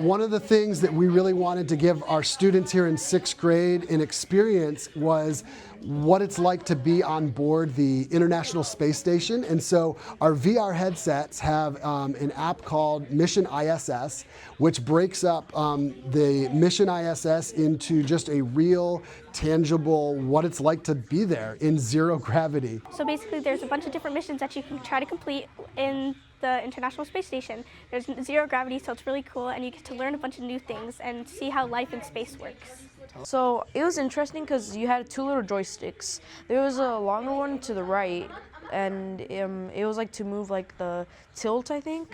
One of the things that we really wanted to give our students here in sixth grade an experience was what it's like to be on board the International Space Station. And so our VR headsets have an app called Mission ISS, which breaks up the Mission ISS into just a real, tangible, what it's like to be there in zero gravity. So basically there's a bunch of different missions that you can try to complete in the International Space Station. There's zero gravity, so it's really cool, and you get to learn a bunch of new things and see how life in space works. So it was interesting because you had two little joysticks. There was a longer one to the right, and it was like to move like the tilt, I think.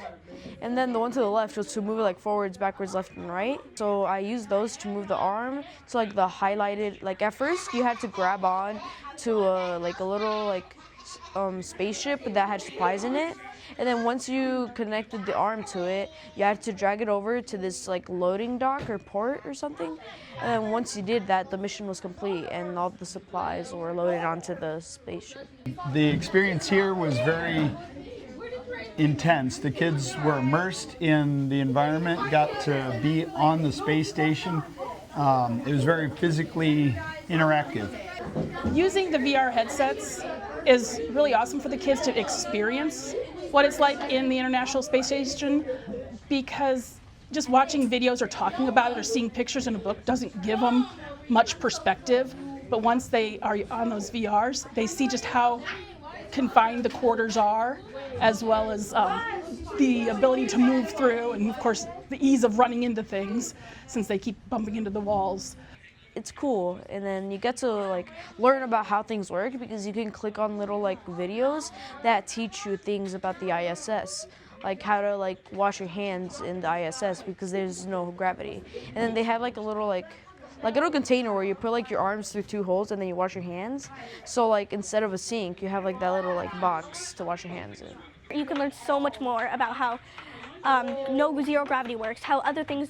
And then the one to the left was to move it like forwards, backwards, left, and right. So I used those to move the arm to like the highlighted, like at first you had to grab on to a little spaceship that had supplies in it. And then once you connected the arm to it, you had to drag it over to this like loading dock or port or something. And then once you did that, the mission was complete and all the supplies were loaded onto the spaceship. The experience here was very intense. The kids were immersed in the environment, got to be on the space station. It was very physically interactive. Using the VR headsets is really awesome for the kids to experience what it's like in the International Space Station, because just watching videos or talking about it or seeing pictures in a book doesn't give them much perspective. But once they are on those VRs, they see just how confined the quarters are, as well as the ability to move through, and of course the ease of running into things since they keep bumping into the walls. It's cool, and then you get to like learn about how things work because you can click on little like videos that teach you things about the ISS, like how to like wash your hands in the ISS because there's no gravity. And then they have like a little container where you put like your arms through two holes and then you wash your hands. So like instead of a sink, you have like that little like box to wash your hands in. You can learn so much more about how no zero gravity works, how other things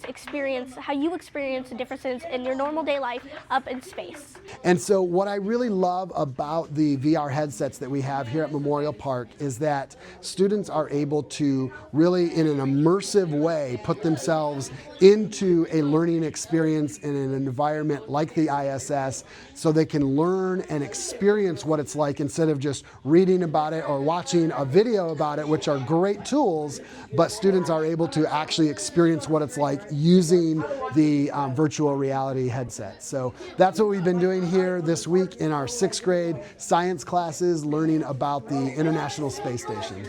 how you experience the differences in your normal day life up in space. And so what I really love about the VR headsets that we have here at Memorial Park is that students are able to really, in an immersive way, put themselves into a learning experience in an environment like the ISS so they can learn and experience what it's like instead of just reading about it or watching a video about it, which are great tools, but students are able to actually experience what it's like using the virtual reality headset. So that's what we've been doing here this week in our sixth grade science classes, learning about the International Space Station.